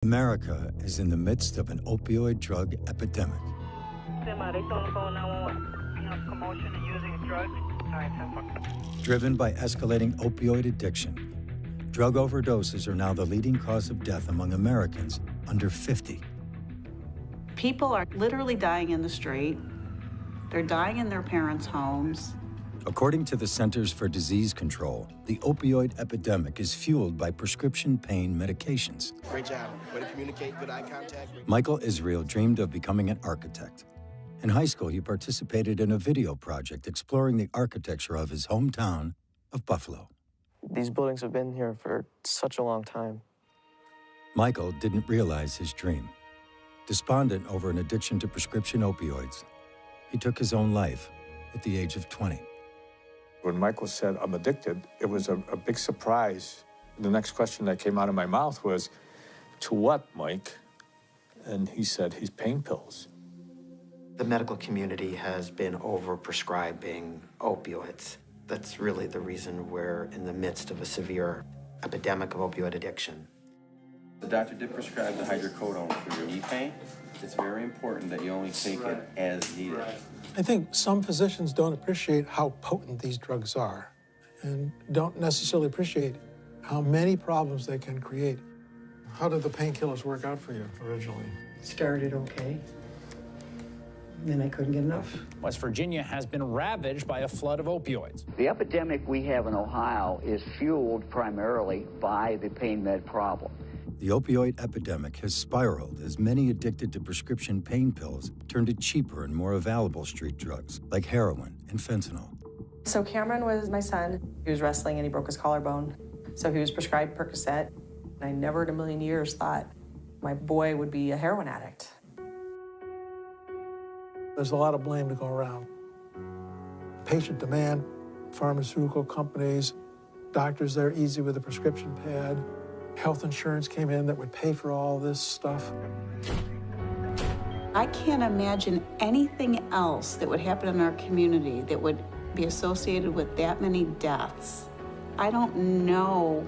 America is in the midst of an opioid drug epidemic. Driven by escalating opioid addiction, drug overdoses are now the leading cause of death among Americans under 50. People are literally dying in the street. They're dying in their parents' homes. According to the Centers for Disease Control, the opioid epidemic is fueled by prescription pain medications. Great job. Way to communicate, good eye contact. Michael Israel dreamed of becoming an architect. In high school, he participated in a video project exploring the architecture of his hometown of Buffalo. These buildings have been here for such a long time. Michael didn't realize his dream. Despondent over an addiction to prescription opioids, he took his own life at the age of 20. When Michael said, "I'm addicted," it was a big surprise. The next question that came out of my mouth was, "To what, Mike?" And he said, "He's pain pills." The medical community has been overprescribing opioids. That's really the reason we're in the midst of a severe epidemic of opioid addiction. The doctor did prescribe the hydrocodone for your knee pain. It's very important that you only take it as needed. I think some physicians don't appreciate how potent these drugs are and don't necessarily appreciate how many problems they can create. How did the painkillers work out for you originally? Started okay. Then I couldn't get enough. West Virginia has been ravaged by a flood of opioids. The epidemic we have in Ohio is fueled primarily by the pain med problem. The opioid epidemic has spiraled as many addicted to prescription pain pills turn to cheaper and more available street drugs like heroin and fentanyl. So Cameron was my son. He was wrestling and he broke his collarbone. So he was prescribed Percocet. And I never in a million years thought my boy would be a heroin addict. There's a lot of blame to go around. Patient demand, pharmaceutical companies, doctors there easy with a prescription pad. Health insurance came in that would pay for all this stuff. I can't imagine anything else that would happen in our community that would be associated with that many deaths. I don't know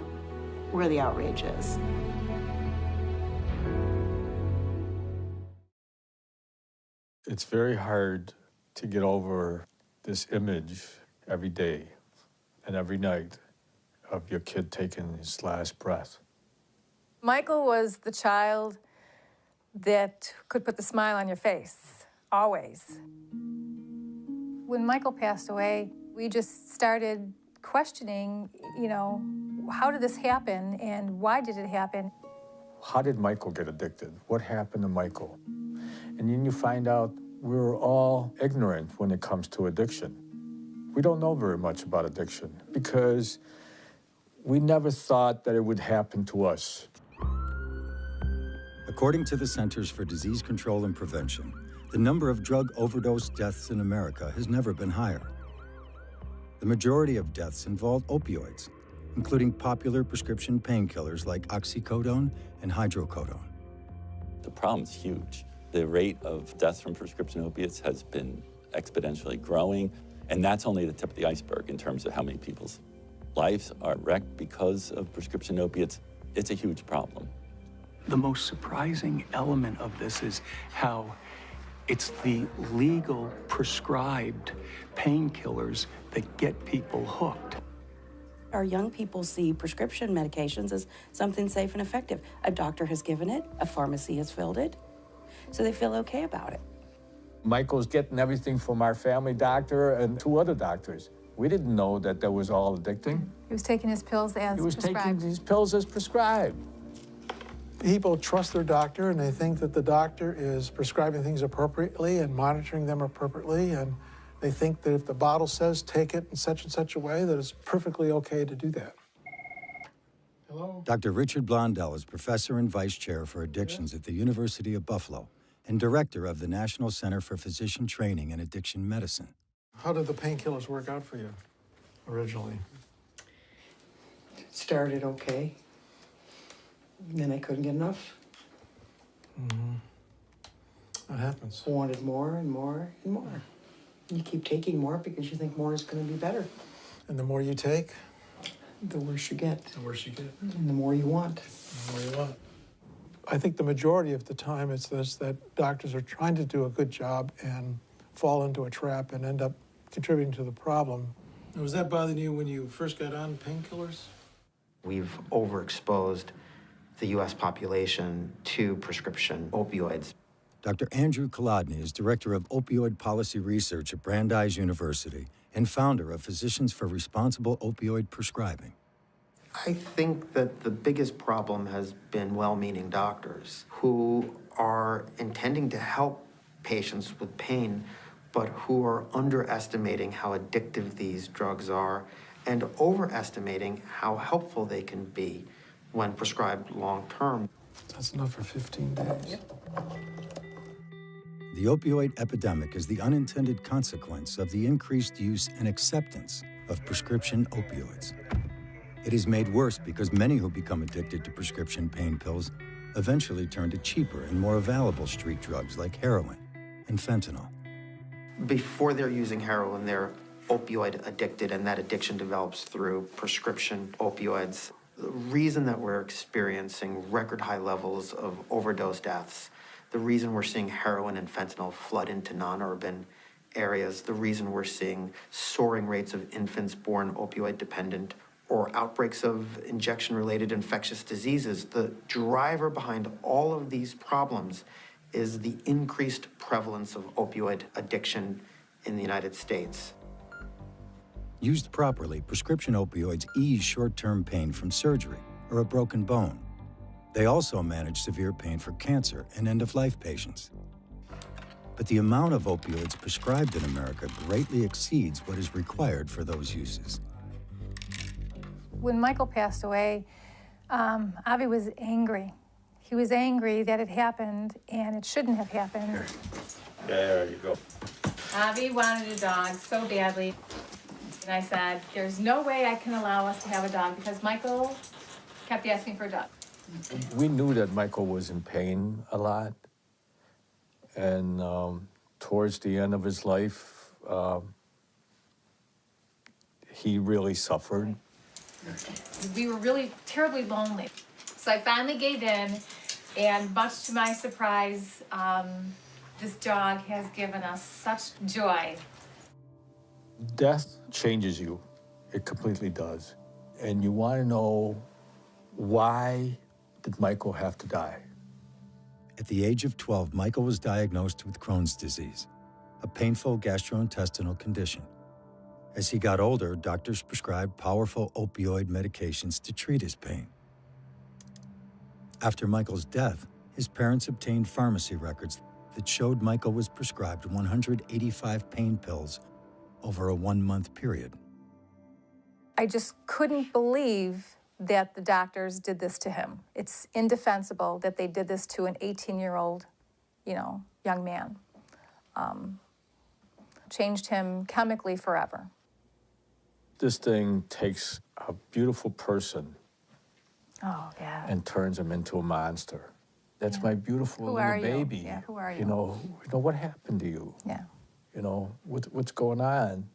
where the outrage is. It's very hard to get over this image every day and every night of your kid taking his last breath. Michael was the child that could put the smile on your face, always. When Michael passed away, we just started questioning, how did this happen and why did it happen? How did Michael get addicted? What happened to Michael? And then you find out we're all ignorant when it comes to addiction. We don't know very much about addiction because we never thought that it would happen to us. According to the Centers for Disease Control and Prevention, the number of drug overdose deaths in America has never been higher. The majority of deaths involve opioids, including popular prescription painkillers like oxycodone and hydrocodone. The problem's huge. The rate of deaths from prescription opiates has been exponentially growing, and that's only the tip of the iceberg in terms of how many people's lives are wrecked because of prescription opiates. It's a huge problem. The most surprising element of this is how it's the legal prescribed painkillers that get people hooked. Our young people see prescription medications as something safe and effective. A doctor has given it, a pharmacy has filled it, so they feel okay about it. Michael's getting everything from our family doctor and 2 other doctors. We didn't know that was all addicting. He was taking his pills as prescribed. He was taking these pills as prescribed. People trust their doctor and they think that the doctor is prescribing things appropriately and monitoring them appropriately, and they think that if the bottle says take it in such a way that it's perfectly okay to do that. Hello? Dr. Richard Blondell is professor and vice chair for addictions at the University of Buffalo and director of the National Center for Physician Training and Addiction Medicine. How did the painkillers work out for you originally? Started okay. Then I couldn't get enough. Mm-hmm. What happens? I wanted more and more and more. You keep taking more because you think more is going to be better. And the more you take? The worse you get. The worse you get. And the more you want. The more you want. I think the majority of the time it's this, that doctors are trying to do a good job and fall into a trap and end up contributing to the problem. Was that bothering you when you first got on painkillers? We've overexposed the U.S. population to prescription opioids. Dr. Andrew Kolodny is director of opioid policy research at Brandeis University and founder of Physicians for Responsible Opioid Prescribing. I think that the biggest problem has been well-meaning doctors who are intending to help patients with pain, but who are underestimating how addictive these drugs are and overestimating how helpful they can be when prescribed long-term. That's enough for 15 days. The opioid epidemic is the unintended consequence of the increased use and acceptance of prescription opioids. It is made worse because many who become addicted to prescription pain pills eventually turn to cheaper and more available street drugs like heroin and fentanyl. Before they're using heroin, they're opioid addicted, and that addiction develops through prescription opioids. The reason that we're experiencing record high levels of overdose deaths, the reason we're seeing heroin and fentanyl flood into non-urban areas, the reason we're seeing soaring rates of infants born opioid dependent, or outbreaks of injection-related infectious diseases, the driver behind all of these problems is the increased prevalence of opioid addiction in the United States. Used properly, prescription opioids ease short-term pain from surgery or a broken bone. They also manage severe pain for cancer and end-of-life patients. But the amount of opioids prescribed in America greatly exceeds what is required for those uses. When Michael passed away, Avi was angry. He was angry that it happened, and it shouldn't have happened. Yeah, there you go. Avi wanted a dog so badly. And I said, there's no way I can allow us to have a dog because Michael kept asking for a dog. We knew that Michael was in pain a lot. And towards the end of his life, he really suffered. We were really terribly lonely. So I finally gave in, and much to my surprise, this dog has given us such joy. Death changes you. It completely does. And you want to know, why did Michael have to die? At the age of 12, Michael was diagnosed with Crohn's disease, a painful gastrointestinal condition. As he got older, doctors prescribed powerful opioid medications to treat his pain. After Michael's death, his parents obtained pharmacy records that showed Michael was prescribed 185 pain pills over a 1-month period. I just couldn't believe that the doctors did this to him. It's indefensible that they did this to an 18-year-old, young man. Changed him chemically forever. This thing takes a beautiful person and turns him into a monster. That's my beautiful little baby. Yeah, who are you? You know, what happened to you? Yeah. You know, what's going on?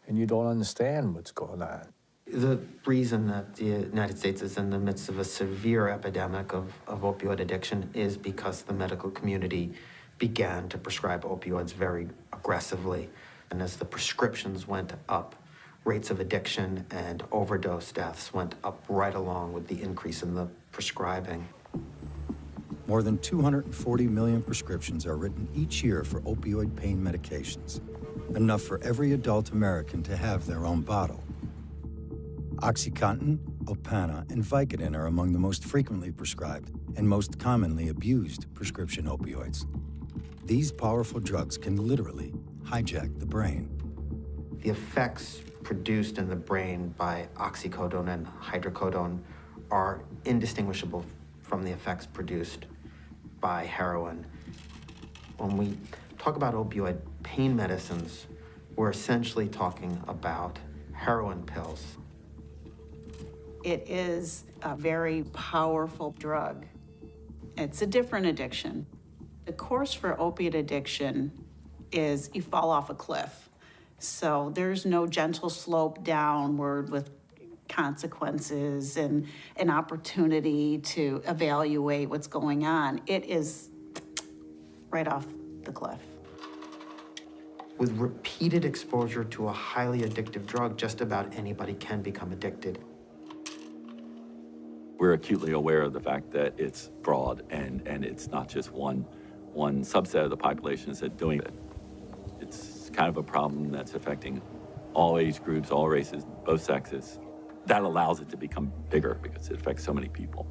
And you don't understand what's going on. The reason that the United States is in the midst of a severe epidemic of opioid addiction is because the medical community began to prescribe opioids very aggressively. And as the prescriptions went up, rates of addiction and overdose deaths went up right along with the increase in the prescribing. More than 240 million prescriptions are written each year for opioid pain medications, enough for every adult American to have their own bottle. OxyContin, Opana, and Vicodin are among the most frequently prescribed and most commonly abused prescription opioids. These powerful drugs can literally hijack the brain. The effects produced in the brain by oxycodone and hydrocodone are indistinguishable from the effects produced by heroin. When we talk about opioid pain medicines, we're essentially talking about heroin pills. It is a very powerful drug. It's a different addiction. The course for opiate addiction is you fall off a cliff. So there's no gentle slope downward with consequences and an opportunity to evaluate what's going on, it is right off the cliff. With repeated exposure to a highly addictive drug, just about anybody can become addicted. We're acutely aware of the fact that it's broad and it's not just one subset of the population that's doing it. It's kind of a problem that's affecting all age groups, all races, both sexes. That allows it to become bigger because it affects so many people.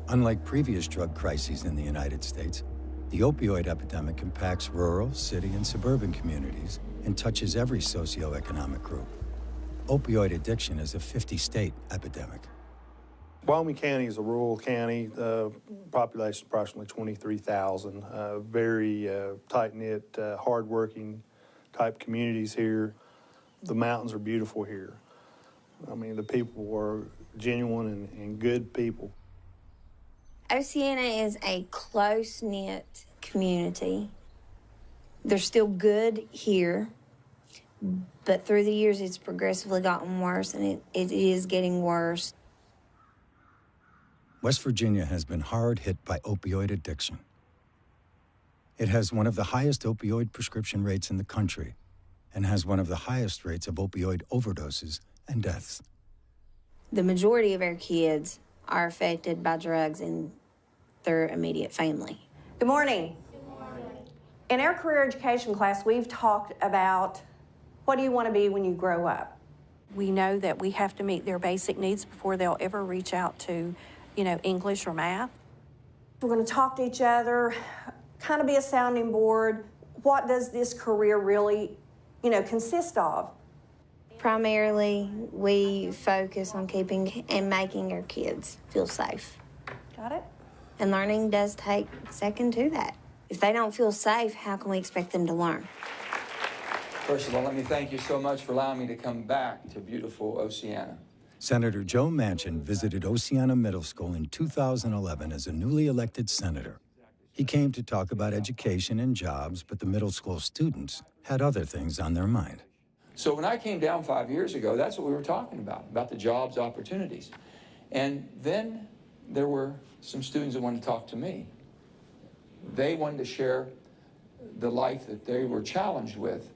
Unlike previous drug crises in the United States, the opioid epidemic impacts rural, city, and suburban communities and touches every socioeconomic group. Opioid addiction is a 50-state epidemic. Wyoming County is a rural county. The population is approximately 23,000. Very tight-knit, hard-working type communities here. The mountains are beautiful here. I mean, the people are genuine and good people. Oceana is a close-knit community. They're still good here, but through the years it's progressively gotten worse, and it is getting worse. West Virginia has been hard hit by opioid addiction. It has one of the highest opioid prescription rates in the country and has one of the highest rates of opioid overdoses and deaths. The majority of our kids are affected by drugs in their immediate family. Good morning. In our career education class, we've talked about what do you want to be when you grow up? We know that we have to meet their basic needs before they'll ever reach out to, English or math. We're going to talk to each other, kind of be a sounding board. What does this career really, consist of? Primarily, we focus on keeping and making our kids feel safe. Got it? And learning does take second to that. If they don't feel safe, how can we expect them to learn? First of all, let me thank you so much for allowing me to come back to beautiful Oceana. Senator Joe Manchin visited Oceana Middle School in 2011 as a newly elected senator. He came to talk about education and jobs, but the middle school students had other things on their mind. So when I came down 5 years ago, that's what we were talking about the jobs opportunities. And then there were some students that wanted to talk to me. They wanted to share the life that they were challenged with,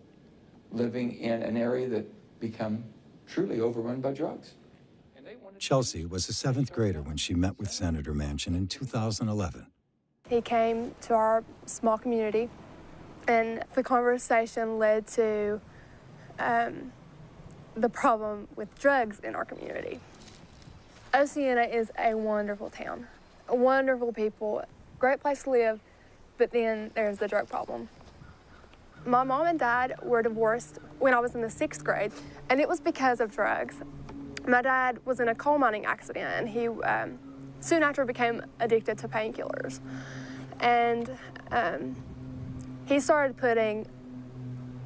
living in an area that become truly overrun by drugs. Chelsea was a 7th grader when she met with Senator Manchin in 2011. He came to our small community, and the conversation led to the problem with drugs in our community. Oceana is a wonderful town, wonderful people, great place to live, but then there's the drug problem. My mom and dad were divorced when I was in the 6th grade, and it was because of drugs. My dad was in a coal mining accident, and he soon after became addicted to painkillers. And he started putting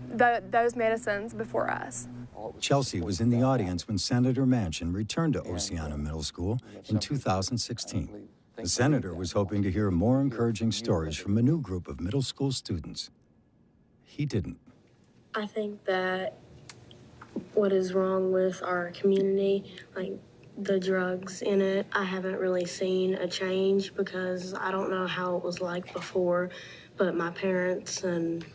those medicines before us. Chelsea was in the audience when Senator Manchin returned to Oceana Middle School in 2016. The senator was hoping to hear more encouraging stories from a new group of middle school students. He didn't. I think that what is wrong with our community, like the drugs in it, I haven't really seen a change because I don't know how it was like before, but my parents and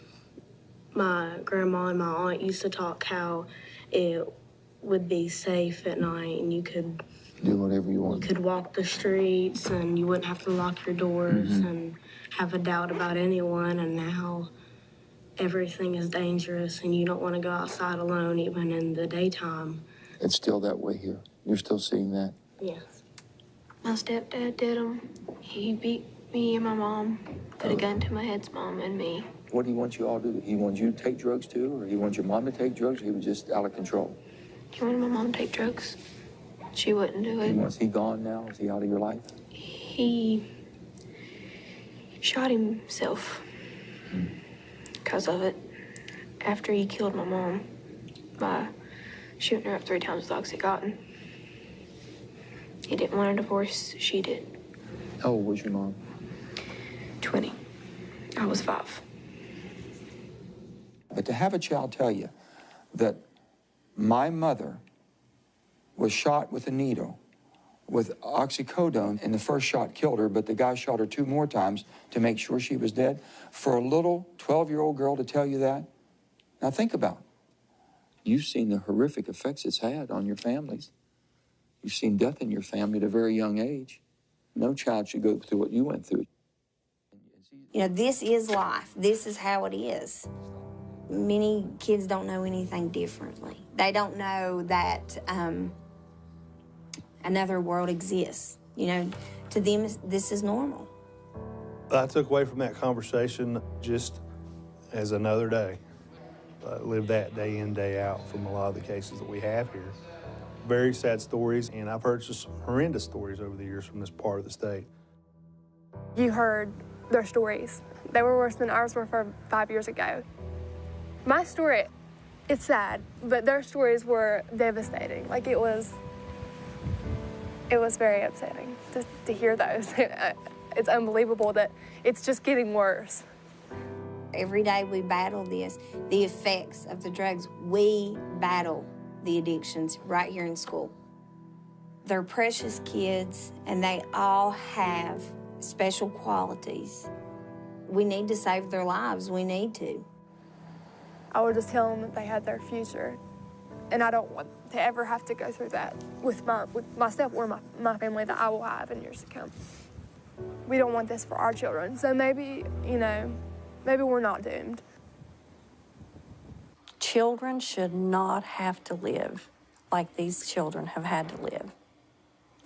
my grandma and my aunt used to talk how it would be safe at night and you could do whatever you want. You could walk the streets and you wouldn't have to lock your doors and have a doubt about anyone, and now everything is dangerous and you don't want to go outside alone even in the daytime. It's still that way here. You're still seeing that? Yes. My stepdad did them. He beat me and my mom, put a gun to my head's mom and me. What do he want you all to do? He wants you to take drugs too, or he wants your mom to take drugs, or he was just out of control? He wanted my mom to take drugs. She wouldn't do it. Is he gone now? Is he out of your life? He shot himself because of it. After he killed my mom by shooting her up 3 times with Oxycontin. He didn't want a divorce. She did. How old was your mom? 20. I was 5. But to have a child tell you that my mother was shot with a needle with oxycodone, and the first shot killed her, but the guy shot her 2 more times to make sure she was dead. For a little 12-year-old girl to tell you that, now think about it. You've seen the horrific effects it's had on your families. You've seen death in your family at a very young age. No child should go through what you went through. You know, this is life. This is how it is. Many kids don't know anything differently. They don't know that another world exists. You know, to them, this is normal. I took away from that conversation just as another day. I live that day in, day out from a lot of the cases that we have here. Very sad stories, and I've heard some horrendous stories over the years from this part of the state. You heard their stories. They were worse than ours were for 5 years ago. My story, it's sad, but their stories were devastating. Like, it was very upsetting to hear those. It's unbelievable that it's just getting worse. Every day we battle this, the effects of the drugs. We battle the addictions right here in school. They're precious kids, and they all have special qualities. We need to save their lives. We need to. I would just tell them that they had their future, and I don't want to ever have to go through that with myself or my family that I will have in years to come. We don't want this for our children, so maybe, you know, maybe we're not doomed. Children should not have to live like these children have had to live.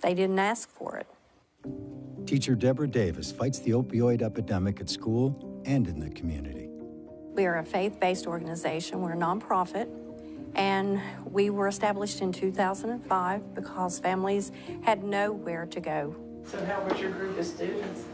They didn't ask for it. Teacher Deborah Davis fights the opioid epidemic at school and in the community. We are a faith-based organization. We're a nonprofit, and we were established in 2005 because families had nowhere to go. So how was your group of students?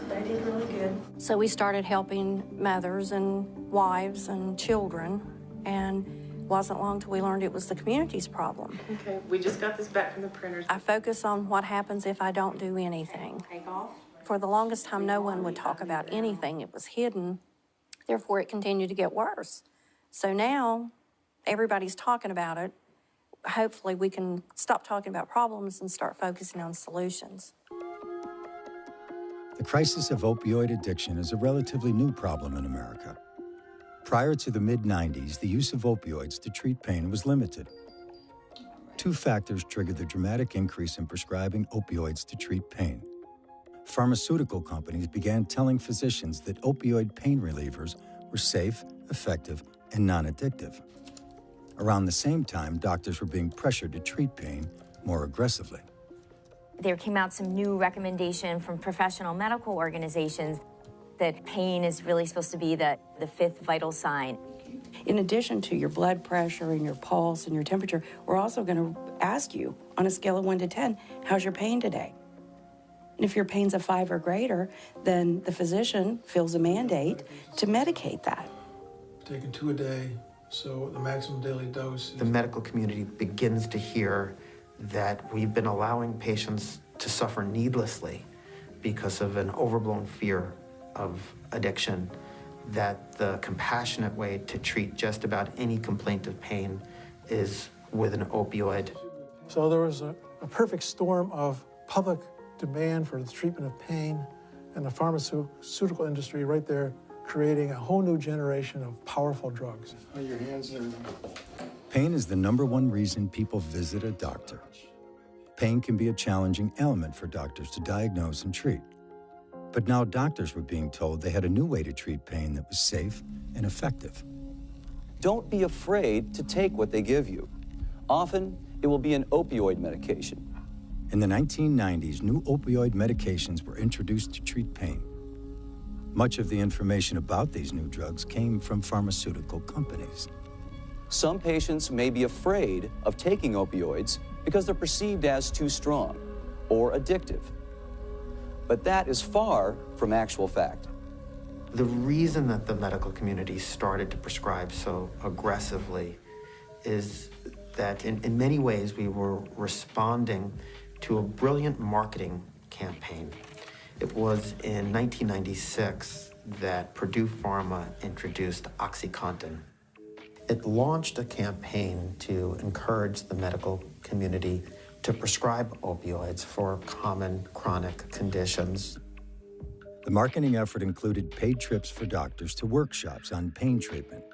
They did really good. So we started helping mothers and wives and children, and it wasn't long till we learned it was the community's problem. Okay, we just got this back from the printers. I focus on what happens if I don't do anything. Take off. For the longest time, no one would talk about anything. It was hidden. Therefore, it continued to get worse. So now, everybody's talking about it. Hopefully, we can stop talking about problems and start focusing on solutions. The crisis of opioid addiction is a relatively new problem in America. Prior to the mid-90s, the use of opioids to treat pain was limited. 2 factors triggered the dramatic increase in prescribing opioids to treat pain. Pharmaceutical companies began telling physicians that opioid pain relievers were safe, effective, and non-addictive. Around the same time, doctors were being pressured to treat pain more aggressively. There came out some new recommendation from professional medical organizations that pain is really supposed to be the 5th vital sign. In addition to your blood pressure and your pulse and your temperature, we're also going to ask you on a scale of 1 to 10, how's your pain today? And if your pain's a 5 or greater, then the physician feels a mandate to medicate that. Taking 2 a day, so the maximum daily dose. The medical community begins to hear that we've been allowing patients to suffer needlessly because of an overblown fear of addiction, that the compassionate way to treat just about any complaint of pain is with an opioid. So there was a perfect storm of public demand for the treatment of pain, and the pharmaceutical industry right there creating a whole new generation of powerful drugs. Oh, your hands are... Pain is the #1 reason people visit a doctor. Pain can be a challenging element for doctors to diagnose and treat. But now doctors were being told they had a new way to treat pain that was safe and effective. Don't be afraid to take what they give you. Often, it will be an opioid medication. In the 1990s, new opioid medications were introduced to treat pain. Much of the information about these new drugs came from pharmaceutical companies. Some patients may be afraid of taking opioids because they're perceived as too strong or addictive. But that is far from actual fact. The reason that the medical community started to prescribe so aggressively is that in many ways we were responding to a brilliant marketing campaign. It was in 1996 that Purdue Pharma introduced OxyContin. It launched a campaign to encourage the medical community to prescribe opioids for common chronic conditions. The marketing effort included paid trips for doctors to workshops on pain treatment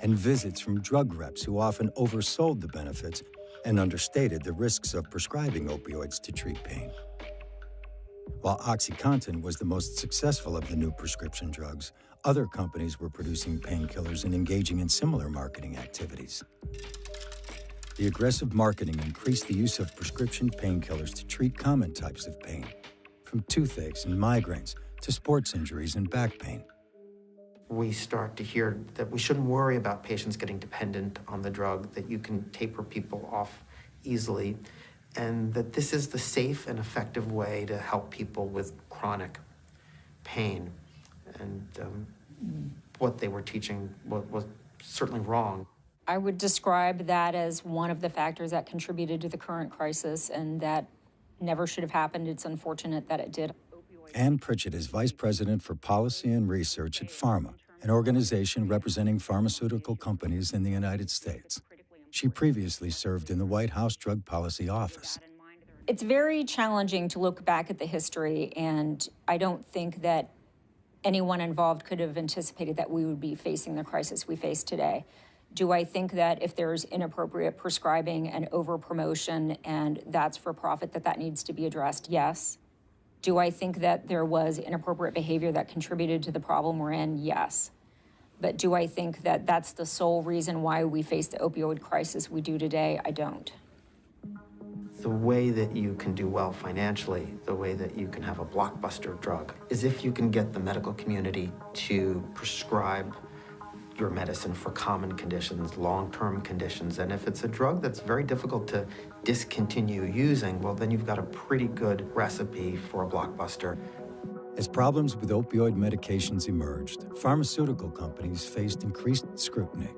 and visits from drug reps who often oversold the benefits and understated the risks of prescribing opioids to treat pain. While OxyContin was the most successful of the new prescription drugs, other companies were producing painkillers and engaging in similar marketing activities. The aggressive marketing increased the use of prescription painkillers to treat common types of pain, from toothaches and migraines to sports injuries and back pain. We start to hear that we shouldn't worry about patients getting dependent on the drug, that you can taper people off easily, and that this is the safe and effective way to help people with chronic pain. And what they were teaching was certainly wrong. I would describe that as one of the factors that contributed to the current crisis, and that never should have happened. It's unfortunate that it did. Ann Pritchett is Vice President for Policy and Research at PhRMA, an organization representing pharmaceutical companies in the United States. She previously served in the White House Drug Policy Office. It's very challenging to look back at the history, and I don't think that anyone involved could have anticipated that we would be facing the crisis we face today. Do I think that if there's inappropriate prescribing and over-promotion and that's for profit, that needs to be addressed? Yes. Do I think that there was inappropriate behavior that contributed to the problem we're in? Yes. But do I think that that's the sole reason why we face the opioid crisis we do today? I don't. The way that you can do well financially, the way that you can have a blockbuster drug, is if you can get the medical community to prescribe your medicine for common conditions, long-term conditions. And if it's a drug that's very difficult to discontinue using, well, then you've got a pretty good recipe for a blockbuster. As problems with opioid medications emerged, pharmaceutical companies faced increased scrutiny.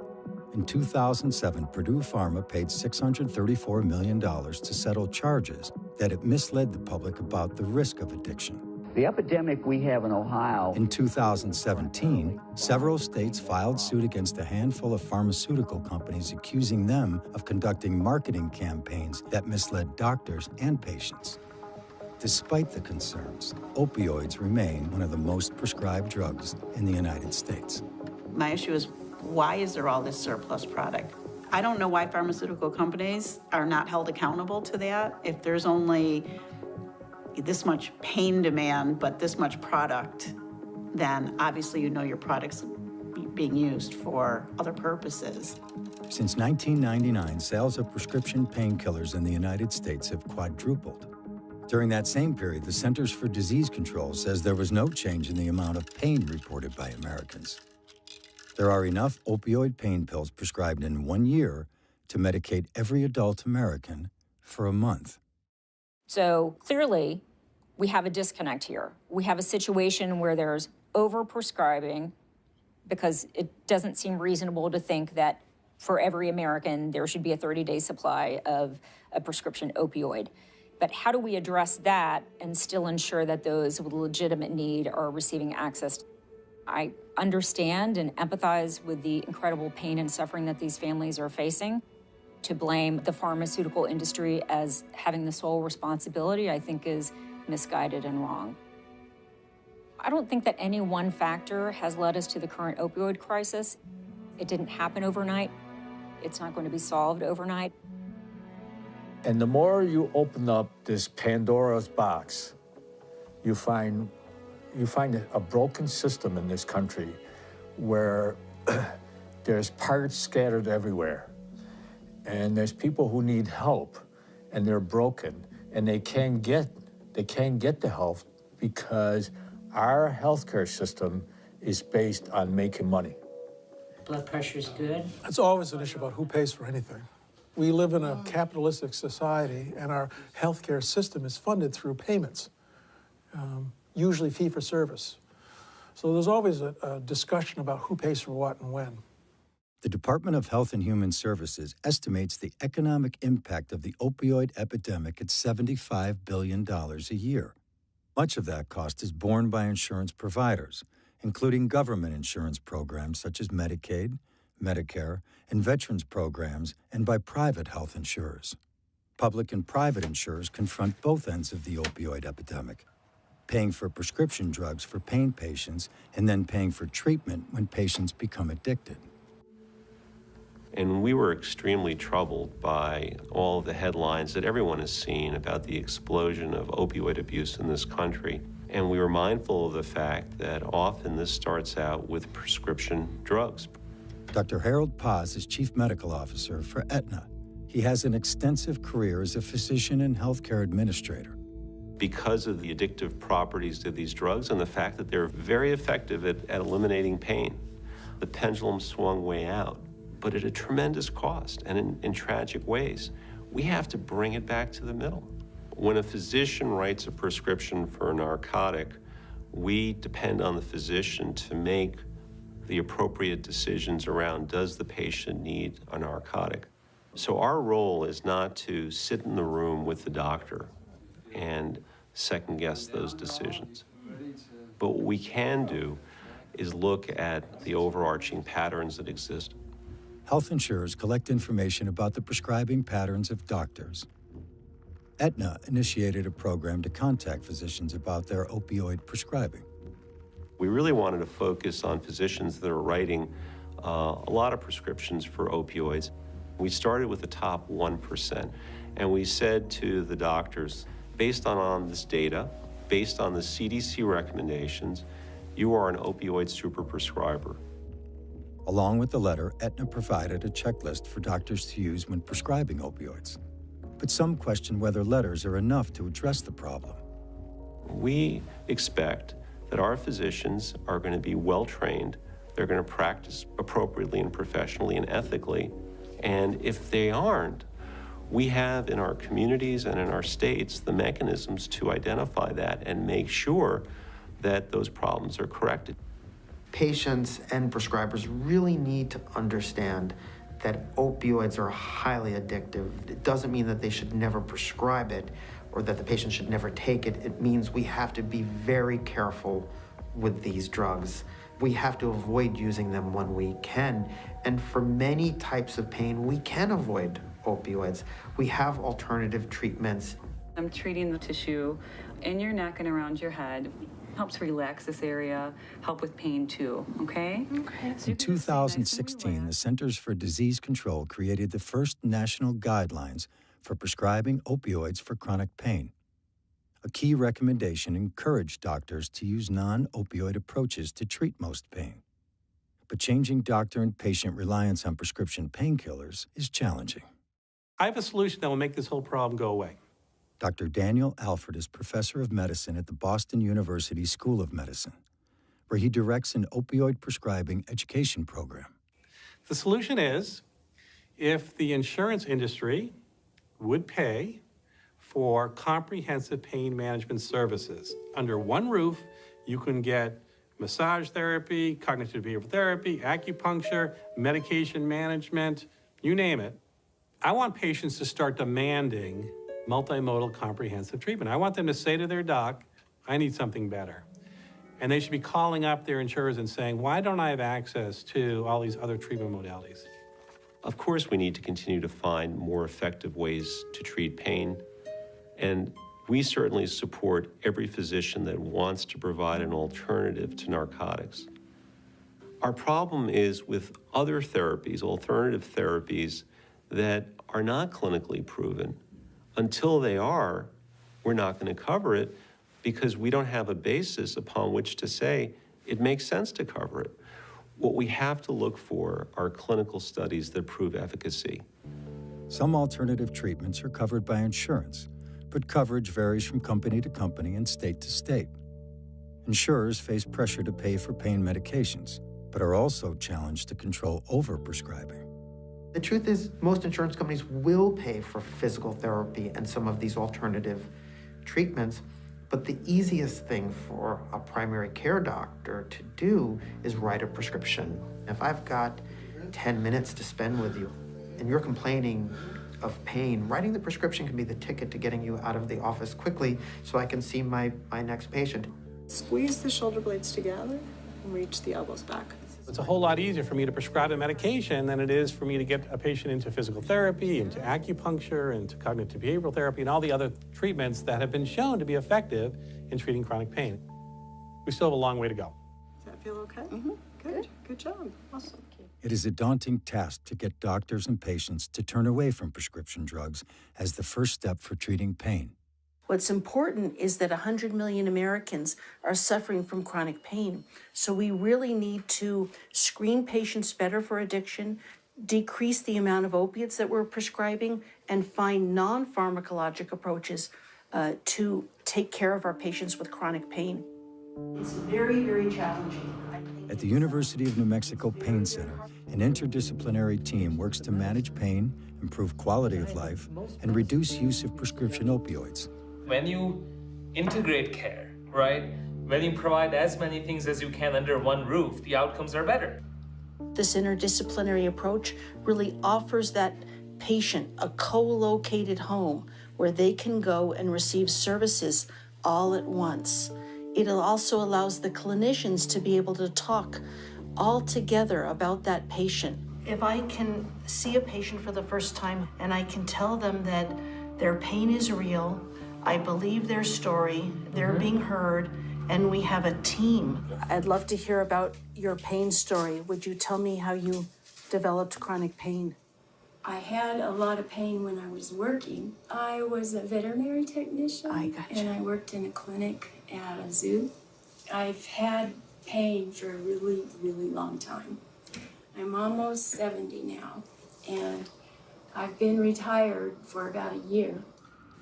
In 2007, Purdue Pharma paid $634 million to settle charges that it misled the public about the risk of addiction. The epidemic we have in Ohio. In 2017, several states filed suit against a handful of pharmaceutical companies, accusing them of conducting marketing campaigns that misled doctors and patients. Despite the concerns, opioids remain one of the most prescribed drugs in the United States. My issue is, why is there all this surplus product? I don't know why pharmaceutical companies are not held accountable to that. If there's only this much pain demand, but this much product, then obviously you know your product's being used for other purposes. Since 1999, sales of prescription painkillers in the United States have quadrupled. During that same period, the Centers for Disease Control says there was no change in the amount of pain reported by Americans. There are enough opioid pain pills prescribed in 1 year to medicate every adult American for a month. So clearly, we have a disconnect here. We have a situation where there's over-prescribing because it doesn't seem reasonable to think that for every American, there should be a 30-day supply of a prescription opioid. But how do we address that and still ensure that those with legitimate need are receiving access? I understand and empathize with the incredible pain and suffering that these families are facing. To blame the pharmaceutical industry as having the sole responsibility, I think, is misguided and wrong. I don't think that any one factor has led us to the current opioid crisis. It didn't happen overnight. It's not going to be solved overnight. And the more you open up this Pandora's box, you find a broken system in this country where there's parts scattered everywhere. And there's people who need help, and they're broken, and they can't get the help because our healthcare system is based on making money. Blood pressure's good. It's always an issue about who pays for anything. We live in a capitalistic society, and our healthcare system is funded through payments, usually fee-for-service. So there's always a discussion about who pays for what and when. The Department of Health and Human Services estimates the economic impact of the opioid epidemic at $75 billion a year. Much of that cost is borne by insurance providers, including government insurance programs such as Medicaid, Medicare, and veterans programs, and by private health insurers. Public and private insurers confront both ends of the opioid epidemic, paying for prescription drugs for pain patients and then paying for treatment when patients become addicted. And we were extremely troubled by all of the headlines that everyone has seen about the explosion of opioid abuse in this country. And we were mindful of the fact that often this starts out with prescription drugs. Dr. Harold Paz is Chief Medical Officer for Aetna. He has an extensive career as a physician and healthcare administrator. Because of the addictive properties of these drugs and the fact that they're very effective at eliminating pain, the pendulum swung way out, but at a tremendous cost and in tragic ways. We have to bring it back to the middle. When a physician writes a prescription for a narcotic, we depend on the physician to make the appropriate decisions around, does the patient need a narcotic? So our role is not to sit in the room with the doctor and second guess those decisions. But what we can do is look at the overarching patterns that exist. Health insurers collect information about the prescribing patterns of doctors. Aetna initiated a program to contact physicians about their opioid prescribing. We really wanted to focus on physicians that are writing a lot of prescriptions for opioids. We started with the top 1%, and we said to the doctors, based on this data, based on the CDC recommendations, you are an opioid superprescriber. Along with the letter, Aetna provided a checklist for doctors to use when prescribing opioids. But some question whether letters are enough to address the problem. We expect that our physicians are going to be well-trained, they're going to practice appropriately and professionally and ethically, and if they aren't, we have in our communities and in our states the mechanisms to identify that and make sure that those problems are corrected. Patients and prescribers really need to understand that opioids are highly addictive. It doesn't mean that they should never prescribe it or that the patient should never take it. It means we have to be very careful with these drugs. We have to avoid using them when we can. And for many types of pain, we can avoid opioids. We have alternative treatments. I'm treating the tissue in your neck and around your head. Helps relax this area, help with pain too, okay? Okay. In 2016, the Centers for Disease Control created the first national guidelines for prescribing opioids for chronic pain. A key recommendation encouraged doctors to use non-opioid approaches to treat most pain. But changing doctor and patient reliance on prescription painkillers is challenging. I have a solution that will make this whole problem go away. Dr. Daniel Alford is professor of medicine at the Boston University School of Medicine, where he directs an opioid prescribing education program. The solution is if the insurance industry would pay for comprehensive pain management services. Under one roof, you can get massage therapy, cognitive behavioral therapy, acupuncture, medication management, you name it. I want patients to start demanding multimodal comprehensive treatment. I want them to say to their doc, I need something better. And they should be calling up their insurers and saying, why don't I have access to all these other treatment modalities? Of course, we need to continue to find more effective ways to treat pain. And we certainly support every physician that wants to provide an alternative to narcotics. Our problem is with other therapies, alternative therapies, that are not clinically proven. Until they are, we're not going to cover it because we don't have a basis upon which to say it makes sense to cover it. What we have to look for are clinical studies that prove efficacy. Some alternative treatments are covered by insurance, but coverage varies from company to company and state to state. Insurers face pressure to pay for pain medications, but are also challenged to control overprescribing. The truth is, most insurance companies will pay for physical therapy and some of these alternative treatments, but the easiest thing for a primary care doctor to do is write a prescription. If I've got 10 minutes to spend with you and you're complaining of pain, writing the prescription can be the ticket to getting you out of the office quickly so I can see my next patient. Squeeze the shoulder blades together and reach the elbows back. It's a whole lot easier for me to prescribe a medication than it is for me to get a patient into physical therapy, into acupuncture, into cognitive behavioral therapy, and all the other treatments that have been shown to be effective in treating chronic pain. We still have a long way to go. Does that feel okay? Mm-hmm. Good. Good job. Awesome. It is a daunting task to get doctors and patients to turn away from prescription drugs as the first step for treating pain. What's important is that 100 million Americans are suffering from chronic pain. So we really need to screen patients better for addiction, decrease the amount of opiates that we're prescribing, and find non-pharmacologic approaches to take care of our patients with chronic pain. It's very, very challenging. At the University of New Mexico Pain Center, an interdisciplinary team works to manage pain, improve quality of life, and reduce use of prescription opioids. When you integrate care, right? When you provide as many things as you can under one roof, the outcomes are better. This interdisciplinary approach really offers that patient a co-located home where they can go and receive services all at once. It also allows the clinicians to be able to talk all together about that patient. If I can see a patient for the first time and I can tell them that their pain is real, I believe their story, they're being heard, and we have a team. I'd love to hear about your pain story. Would you tell me how you developed chronic pain? I had a lot of pain when I was working. I was a veterinary technician. I gotcha. And I worked in a clinic at a zoo. I've had pain for a really, really long time. I'm almost 70 now, and I've been retired for about a year.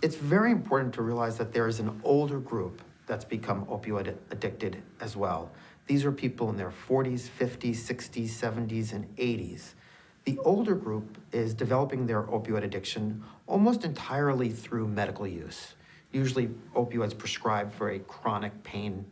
It's very important to realize that there is an older group that's become opioid addicted as well. These are people in their 40s, 50s, 60s, 70s, and 80s. The older group is developing their opioid addiction almost entirely through medical use, usually opioids prescribed for a chronic pain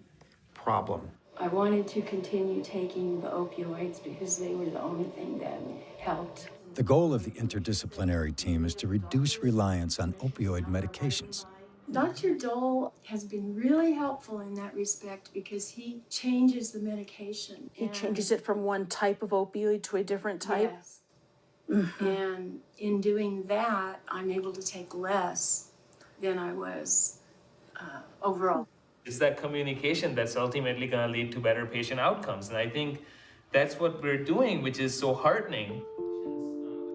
problem. I wanted to continue taking the opioids because they were the only thing that helped. The goal of the interdisciplinary team is to reduce reliance on opioid medications. Dr. Dole has been really helpful in that respect because he changes the medication. He changes it from one type of opioid to a different type? Yes. And in doing that, I'm able to take less than I was overall. It's that communication that's ultimately going to lead to better patient outcomes. And I think that's what we're doing, which is so heartening.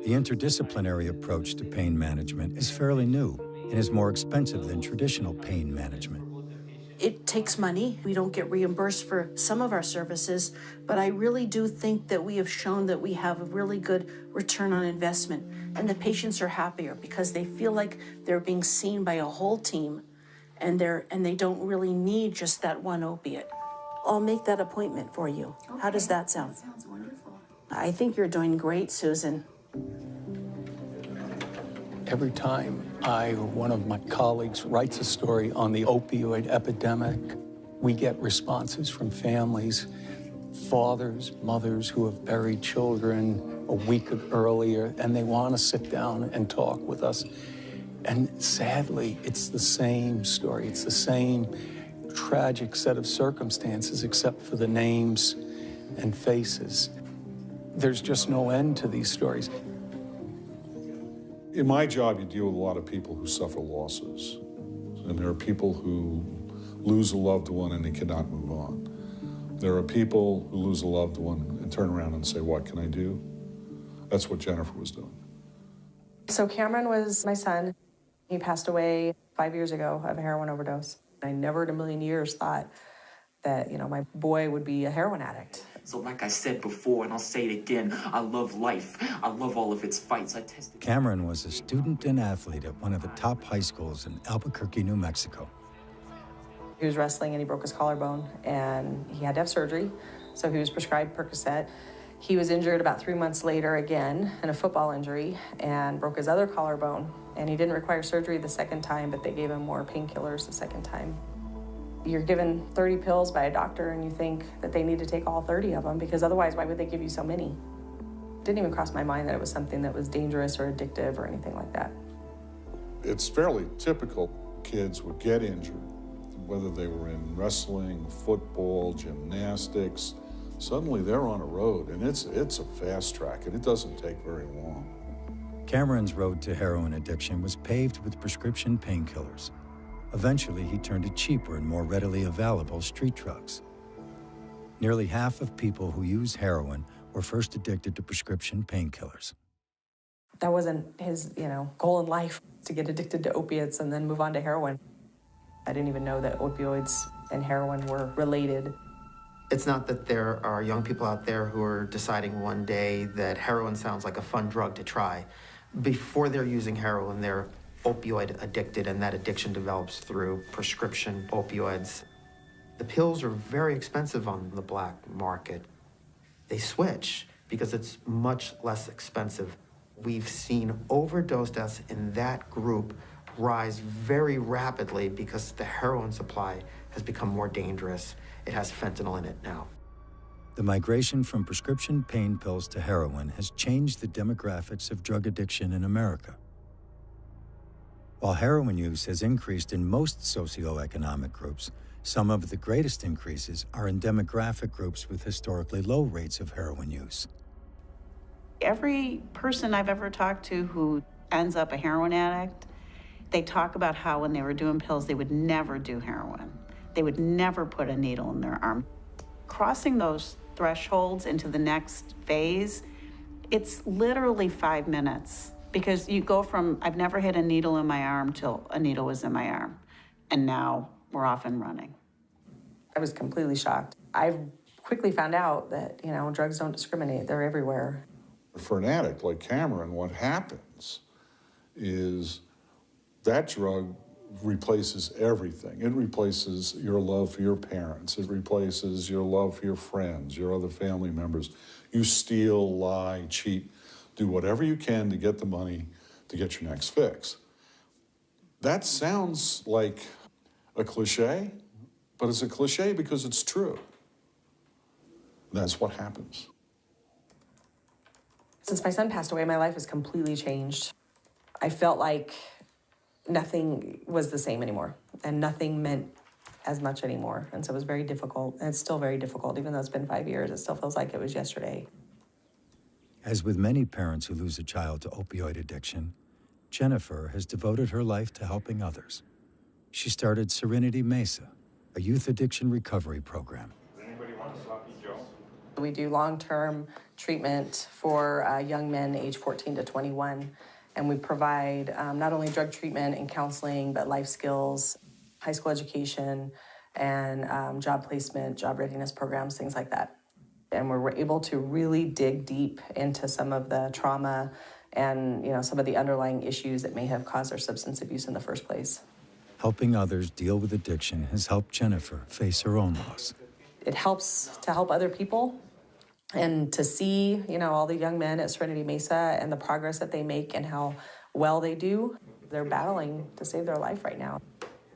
The interdisciplinary approach to pain management is fairly new and is more expensive than traditional pain management. It takes money. We don't get reimbursed for some of our services, but I really do think that we have shown that we have a really good return on investment, and the patients are happier because they feel like they're being seen by a whole team, and they don't really need just that one opiate. I'll make that appointment for you. Okay. How does that sound? That sounds wonderful. I think you're doing great, Susan. Every time I or one of my colleagues writes a story on the opioid epidemic, we get responses from families, fathers, mothers who have buried children a week earlier, and they want to sit down and talk with us. And sadly, it's the same story. It's the same tragic set of circumstances, except for the names and faces. There's just no end to these stories. In my job, you deal with a lot of people who suffer losses. And there are people who lose a loved one and they cannot move on. There are people who lose a loved one and turn around and say, what can I do? That's what Jennifer was doing. So Cameron was my son. He passed away 5 years ago of a heroin overdose. I never in a million years thought that, my boy would be a heroin addict. So like I said before, and I'll say it again, I love life. I love all of its fights. Cameron was a student and athlete at one of the top high schools in Albuquerque, New Mexico. He was wrestling and he broke his collarbone and he had to have surgery. So he was prescribed Percocet. He was injured about 3 months later again in a football injury and broke his other collarbone. And he didn't require surgery the second time, but they gave him more painkillers the second time. You're given 30 pills by a doctor and you think that they need to take all 30 of them because otherwise why would they give you so many? It didn't even cross my mind that it was something that was dangerous or addictive or anything like that. It's fairly typical kids would get injured, whether they were in wrestling, football, gymnastics, Suddenly they're on a road, and it's a fast track, and it doesn't take very long. Cameron's road to heroin addiction was paved with prescription painkillers. Eventually, he turned to cheaper and more readily available street drugs. Nearly half of people who use heroin were first addicted to prescription painkillers. That wasn't his, goal in life, to get addicted to opiates and then move on to heroin. I didn't even know that opioids and heroin were related. It's not that there are young people out there who are deciding one day that heroin sounds like a fun drug to try. Before they're using heroin, they're opioid addicted, and that addiction develops through prescription opioids. The pills are very expensive on the black market. They switch because it's much less expensive. We've seen overdose deaths in that group rise very rapidly because the heroin supply has become more dangerous. It has fentanyl in it now. The migration from prescription pain pills to heroin has changed the demographics of drug addiction in America. While heroin use has increased in most socioeconomic groups, some of the greatest increases are in demographic groups with historically low rates of heroin use. Every person I've ever talked to who ends up a heroin addict, they talk about how when they were doing pills, they would never do heroin. They would never put a needle in their arm. Crossing those thresholds into the next phase, it's literally 5 minutes, because you go from, I've never hit a needle in my arm till a needle was in my arm. And now we're off and running. I was completely shocked. I quickly found out that, drugs don't discriminate. They're everywhere. For an addict like Cameron, what happens is that drug replaces everything. It replaces your love for your parents. It replaces your love for your friends, your other family members. You steal, lie, cheat, do whatever you can to get the money to get your next fix. That sounds like a cliche, but it's a cliche because it's true. That's what happens. Since my son passed away, my life has completely changed. I felt like nothing was the same anymore, and nothing meant as much anymore. And so it was very difficult, and it's still very difficult. Even though it's been 5 years, it still feels like it was yesterday. As with many parents who lose a child to opioid addiction, Jennifer has devoted her life to helping others. She started Serenity Mesa, a youth addiction recovery program. We do long-term treatment for young men age 14 to 21, and we provide not only drug treatment and counseling, but life skills, high school education, and job placement, job readiness programs, things like that. And we're able to really dig deep into some of the trauma and some of the underlying issues that may have caused their substance abuse in the first place. Helping others deal with addiction has helped Jennifer face her own loss. It helps to help other people and to see, all the young men at Serenity Mesa and the progress that they make and how well they do. They're battling to save their life right now.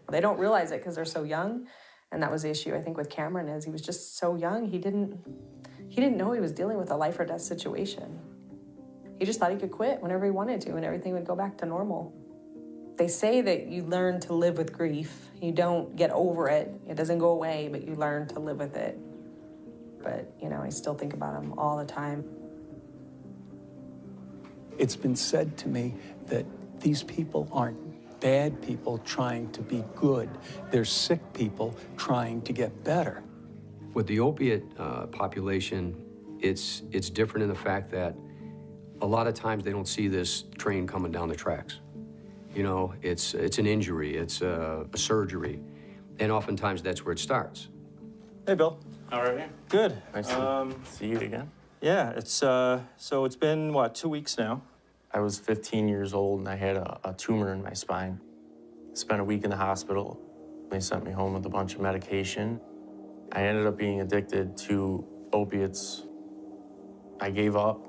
They don't realize it because they're so young. And that was the issue, I think, with Cameron, is he was just so young. He didn't know he was dealing with a life or death situation. He just thought he could quit whenever he wanted to and everything would go back to normal. They say that you learn to live with grief. You don't get over it. It doesn't go away, but you learn to live with it. But, I still think about him all the time. It's been said to me that these people aren't bad people trying to be good. They're sick people trying to get better. With the opiate population, it's different in the fact that a lot of times they don't see this train coming down the tracks. It's an injury, it's a surgery, and oftentimes that's where it starts. Hey, Bill. How are you? Good. Nice to see you again. Yeah, so it's been, 2 weeks now? I was 15 years old and I had a tumor in my spine. Spent a week in the hospital. They sent me home with a bunch of medication. I ended up being addicted to opiates. I gave up.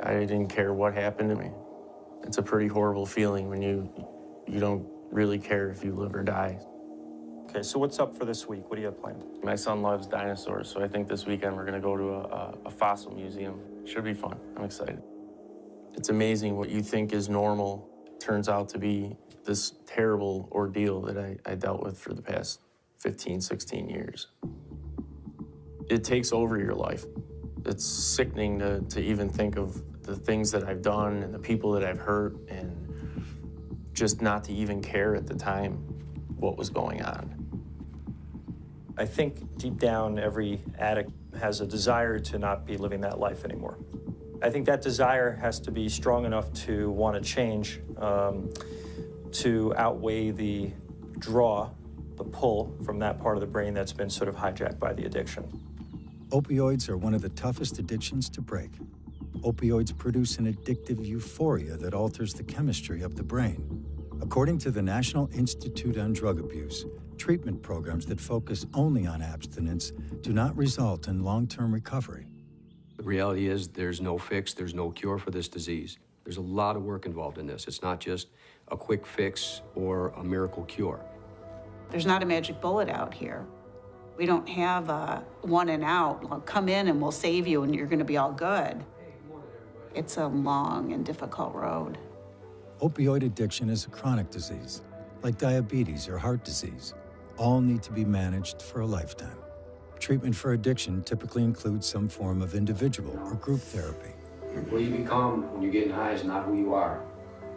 I didn't care what happened to me. It's a pretty horrible feeling when you don't really care if you live or die. Okay, so what's up for this week? What do you have planned? My son loves dinosaurs, so I think this weekend we're gonna go to a fossil museum. Should be fun. I'm excited. It's amazing what you think is normal turns out to be this terrible ordeal that I dealt with for the past 15, 16 years. it takes over your life. It's sickening to even think of the things that I've done and the people that I've hurt, and just not to even care at the time what was going on. I think deep down, every addict has a desire to not be living that life anymore. I think that desire has to be strong enough to want to change, to outweigh the draw, the pull from that part of the brain that's been sort of hijacked by the addiction. Opioids are one of the toughest addictions to break. Opioids produce an addictive euphoria that alters the chemistry of the brain. According to the National Institute on Drug Abuse, treatment programs that focus only on abstinence do not result in long-term recovery. The reality is there's no fix, there's no cure for this disease. There's a lot of work involved in this. It's not just a quick fix or a miracle cure. There's not a magic bullet out here. We don't have a one and out, well, come in and we'll save you and you're gonna be all good. It's a long and difficult road. Opioid addiction is a chronic disease, like diabetes or heart disease. All need to be managed for a lifetime. Treatment for addiction typically includes some form of individual or group therapy. What you become when you're getting high is not who you are.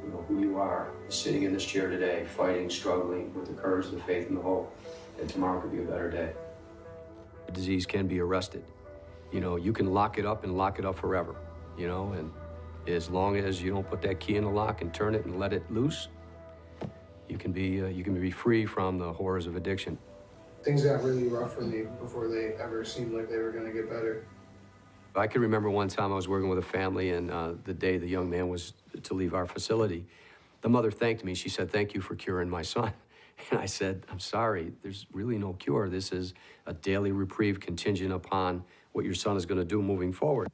You know, who you are is sitting in this chair today, fighting, struggling with the courage, the faith, and the hope that tomorrow could be a better day. The disease can be arrested. You know, you can lock it up and lock it up forever, you know, and as long as you don't put that key in the lock and turn it and let it loose, you can be free from the horrors of addiction. Things got really rough for me before they ever seemed like they were going to get better. I can remember one time I was working with a family, and the day the young man was to leave our facility, the mother thanked me. She said, "Thank you for curing my son." And I said, "I'm sorry, there's really no cure. This is a daily reprieve contingent upon what your son is going to do moving forward."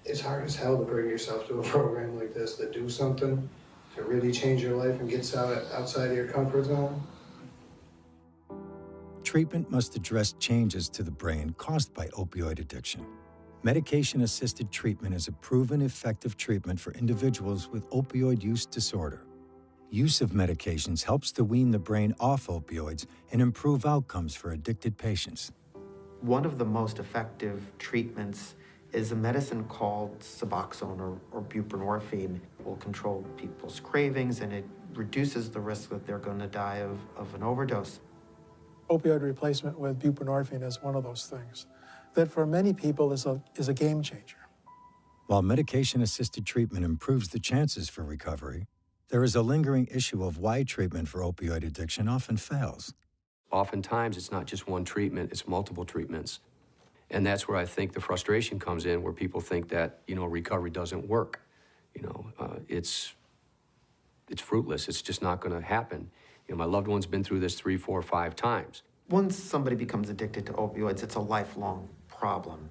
It's hard as hell to bring yourself to a program like this, to do something, to really change your life and get outside of your comfort zone. Treatment must address changes to the brain caused by opioid addiction. Medication-assisted treatment is a proven effective treatment for individuals with opioid use disorder. Use of medications helps to wean the brain off opioids and improve outcomes for addicted patients. One of the most effective treatments is a medicine called Suboxone or buprenorphine. It will control people's cravings, and it reduces the risk that they're going to die of an overdose. Opioid replacement with buprenorphine is one of those things that for many people is a game changer. While medication-assisted treatment improves the chances for recovery, there is a lingering issue of why treatment for opioid addiction often fails. Oftentimes, it's not just one treatment, it's multiple treatments. And that's where I think the frustration comes in, where people think that, you know, recovery doesn't work. You know, it's fruitless. It's just not going to happen. You know, my loved one's been through this 3, 4, 5 times. Once somebody becomes addicted to opioids, it's a lifelong problem.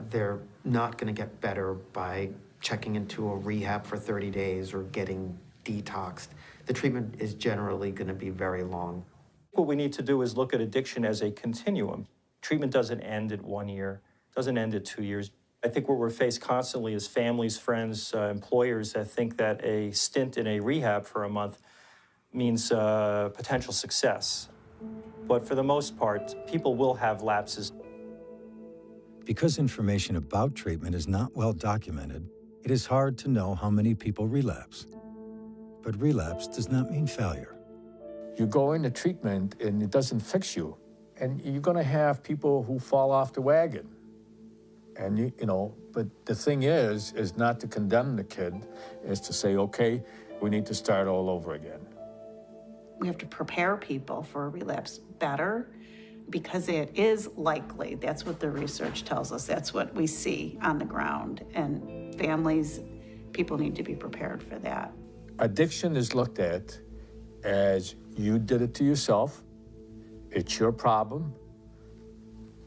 They're not going to get better by checking into a rehab for 30 days or getting detoxed. The treatment is generally going to be very long. What we need to do is look at addiction as a continuum. Treatment doesn't end at 1 year, doesn't end at 2 years. I think what we're faced constantly is families, friends, employers that think that a stint in a rehab for a month means potential success. But for the most part, people will have lapses. Because information about treatment is not well documented, it is hard to know how many people relapse. But relapse does not mean failure. You go into treatment and it doesn't fix you. And you're going to have people who fall off the wagon. And, you know, but the thing is not to condemn the kid, is to say, okay, we need to start all over again. We have to prepare people for a relapse better because it is likely. That's what the research tells us. That's what we see on the ground. And families, people need to be prepared for that. Addiction is looked at as you did it to yourself. It's your problem.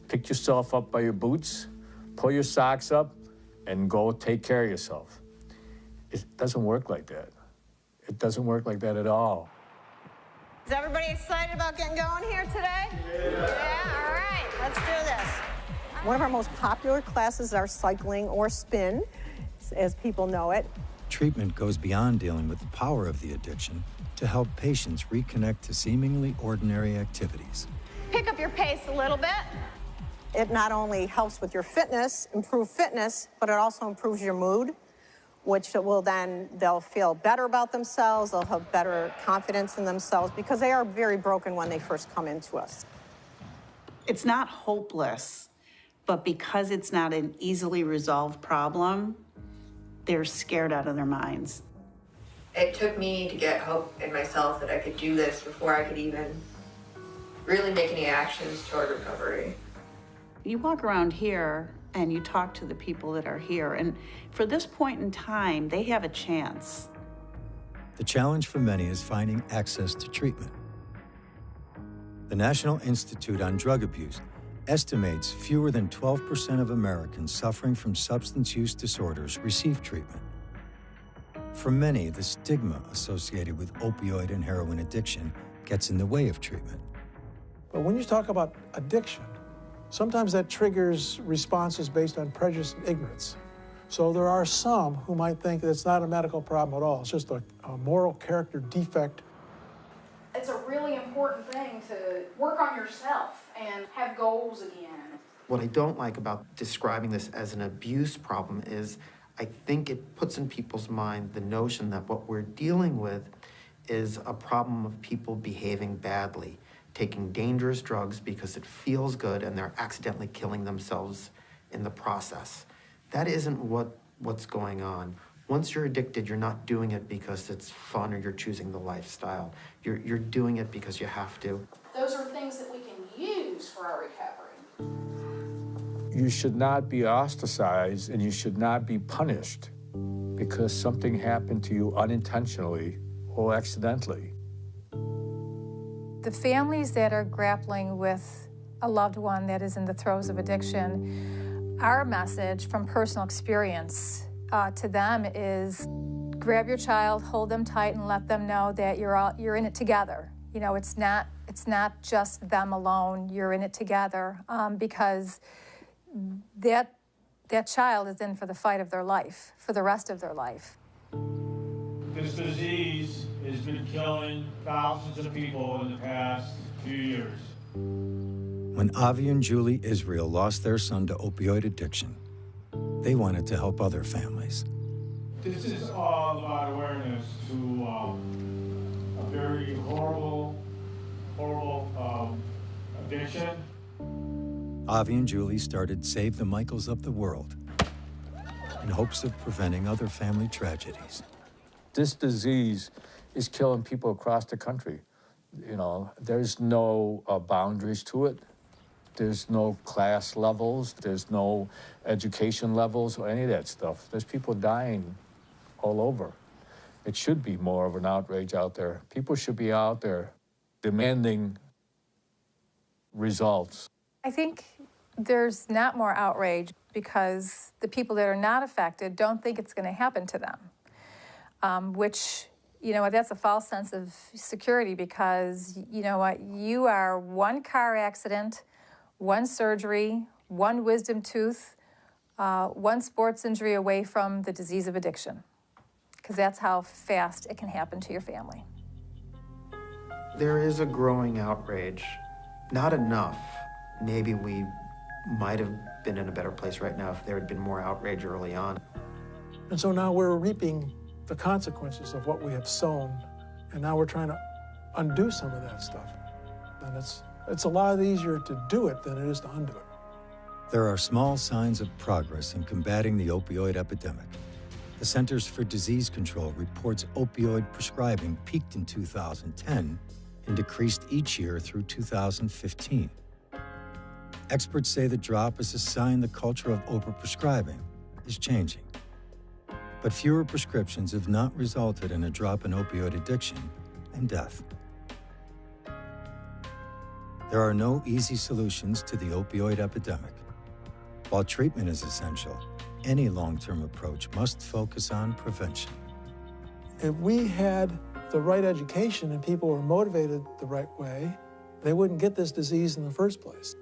Pick yourself up by your boots, pull your socks up, and go take care of yourself. It doesn't work like that. It doesn't work like that at all. Is everybody excited about getting going here today? Yeah, all right, let's do this. One of our most popular classes are cycling or spin, as people know it. Treatment goes beyond dealing with the power of the addiction to help patients reconnect to seemingly ordinary activities. Pick up your pace a little bit. It not only helps with your fitness, improve fitness, but it also improves your mood, which will then, they'll feel better about themselves, they'll have better confidence in themselves, because they are very broken when they first come into us. It's not hopeless, but because it's not an easily resolved problem, they're scared out of their minds. It took me to get hope in myself that I could do this before I could even really make any actions toward recovery. You walk around here and you talk to the people that are here, and for this point in time, they have a chance. The challenge for many is finding access to treatment. The National Institute on Drug Abuse estimates fewer than 12% of Americans suffering from substance use disorders receive treatment. For many, the stigma associated with opioid and heroin addiction gets in the way of treatment. But when you talk about addiction, sometimes that triggers responses based on prejudice and ignorance. So there are some who might think that it's not a medical problem at all. It's just a moral character defect. It's a really important thing to work on yourself and have goals again. What I don't like about describing this as an abuse problem is I think it puts in people's mind the notion that what we're dealing with is a problem of people behaving badly, taking dangerous drugs because it feels good and they're accidentally killing themselves in the process. That isn't what's going on. Once you're addicted, you're not doing it because it's fun or you're choosing the lifestyle. You're doing it because you have to. Those are things that we can use for our recovery. You should not be ostracized and you should not be punished because something happened to you unintentionally or accidentally. The families that are grappling with a loved one that is in the throes of addiction, our message from personal experience to them is grab your child, hold them tight, and let them know that you're in it together. You know, it's not just them alone. You're in it together because that child is in for the fight of their life, for the rest of their life. This disease has been killing thousands of people in the past few years. When Avi and Julie Israel lost their son to opioid addiction, they wanted to help other families. This is all about awareness to a very horrible addiction. Avi and Julie started Save the Michaels of the World in hopes of preventing other family tragedies. This disease is killing people across the country. You know, there's no boundaries to it. There's no class levels. There's no education levels or any of that stuff. There's people dying all over. It should be more of an outrage out there. People should be out there demanding results. I think there's not more outrage because the people that are not affected don't think it's going to happen to them, which, you know, that's a false sense of security because, you know what, you are one car accident, one surgery, one wisdom tooth, one sports injury away from the disease of addiction, because that's how fast it can happen to your family. There is a growing outrage. Not enough. Maybe we might have been in a better place right now if there had been more outrage early on. And so now we're reaping the consequences of what we have sown, and now we're trying to undo some of that stuff. And it's a lot easier to do it than it is to undo it. There are small signs of progress in combating the opioid epidemic. The Centers for Disease Control reports opioid prescribing peaked in 2010 and decreased each year through 2015. Experts say the drop is a sign the culture of overprescribing is changing. But fewer prescriptions have not resulted in a drop in opioid addiction and death. There are no easy solutions to the opioid epidemic. While treatment is essential, any long-term approach must focus on prevention. If we had the right education and people were motivated the right way, they wouldn't get this disease in the first place.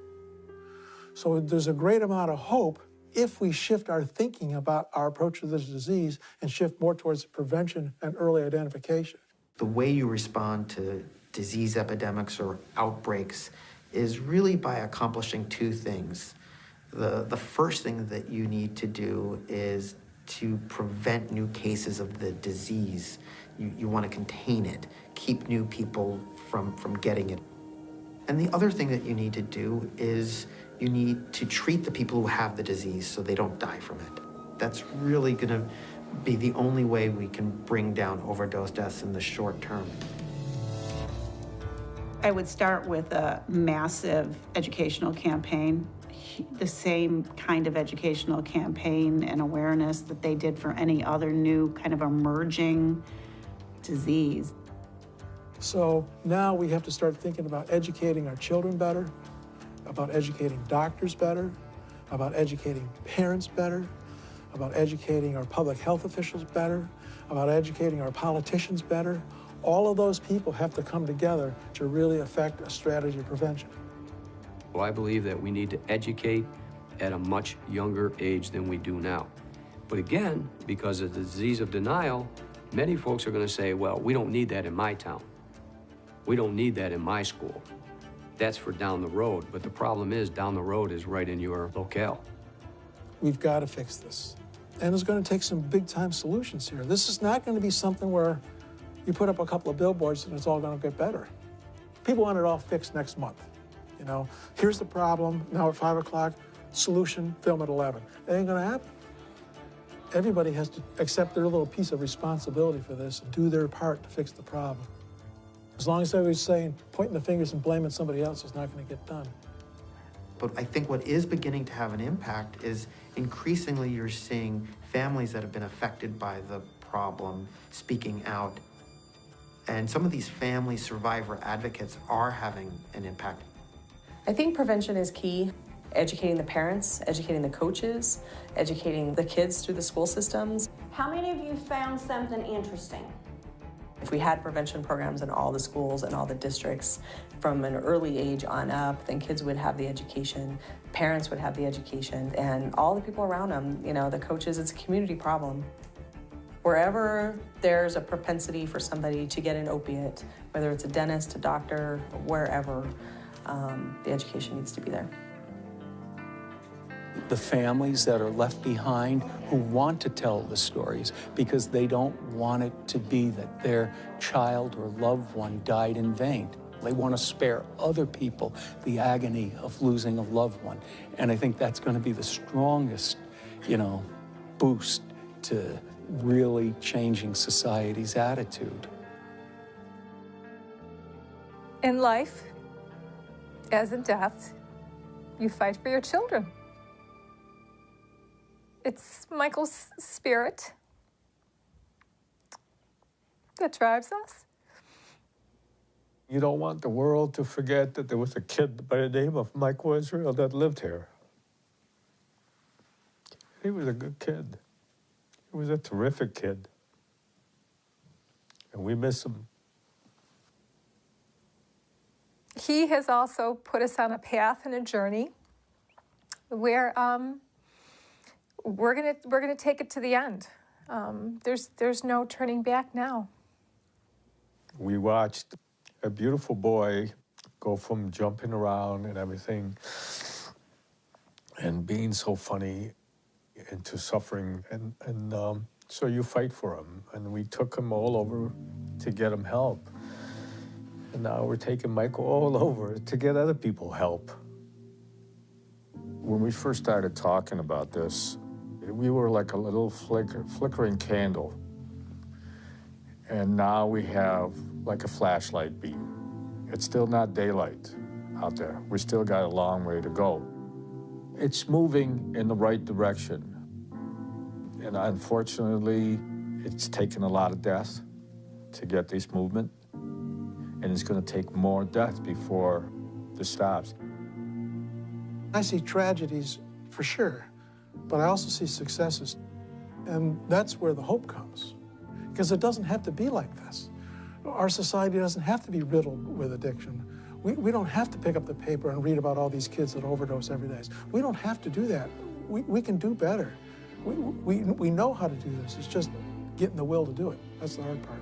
So there's a great amount of hope if we shift our thinking about our approach to this disease and shift more towards prevention and early identification. The way you respond to disease epidemics or outbreaks is really by accomplishing two things. The first thing that you need to do is to prevent new cases of the disease. You want to contain it, keep new people from getting it. And the other thing that you need to do is you need to treat the people who have the disease so they don't die from it. That's really going to be the only way we can bring down overdose deaths in the short term. I would start with a massive educational campaign, the same kind of educational campaign and awareness that they did for any other new kind of emerging disease. So now we have to start thinking about educating our children better, about educating doctors better, about educating parents better, about educating our public health officials better, about educating our politicians better. All of those people have to come together to really affect a strategy of prevention. Well, I believe that we need to educate at a much younger age than we do now. But again, because of the disease of denial, many folks are going to say, well, we don't need that in my town. We don't need that in my school. That's for down the road. But the problem is, down the road is right in your locale. We've got to fix this. And it's going to take some big-time solutions here. This is not going to be something where you put up a couple of billboards and it's all going to get better. People want it all fixed next month. You know, here's the problem, now at 5 o'clock, solution, film at 11. It ain't going to happen. Everybody has to accept their little piece of responsibility for this and do their part to fix the problem. As long as everybody's saying, pointing the fingers and blaming somebody else, it's not going to get done. But I think what is beginning to have an impact is increasingly you're seeing families that have been affected by the problem speaking out. And some of these family survivor advocates are having an impact. I think prevention is key. Educating the parents, educating the coaches, educating the kids through the school systems. How many of you found something interesting? If we had prevention programs in all the schools and all the districts from an early age on up, then kids would have the education, parents would have the education, and all the people around them, you know, the coaches, it's a community problem. Wherever there's a propensity for somebody to get an opiate, whether it's a dentist, a doctor, wherever, the education needs to be there. The families that are left behind who want to tell the stories because they don't want it to be that their child or loved one died in vain. They want to spare other people the agony of losing a loved one. And I think that's going to be the strongest, boost to really changing society's attitude. In life, as in death, you fight for your children. It's Michael's spirit that drives us. You don't want the world to forget that there was a kid by the name of Michael Israel that lived here. He was a good kid. He was a terrific kid. And we miss him. He has also put us on a path and a journey where we're gonna take it to the end. There's no turning back now. We watched a beautiful boy go from jumping around and everything and being so funny into suffering. And so you fight for him. And we took him all over to get him help. And now we're taking Michael all over to get other people help. When we first started talking about this, we were like a little flickering candle. And now we have like a flashlight beam. It's still not daylight out there. We still got a long way to go. It's moving in the right direction. And unfortunately, it's taken a lot of death to get this movement. And it's going to take more death before this stops. I see tragedies for sure, but I also see successes. And that's where the hope comes, because it doesn't have to be like this. Our society doesn't have to be riddled with addiction. We don't have to pick up the paper and read about all these kids that overdose every day. We don't have to do that. We can do better. We know how to do this. It's just getting the will to do it. That's the hard part.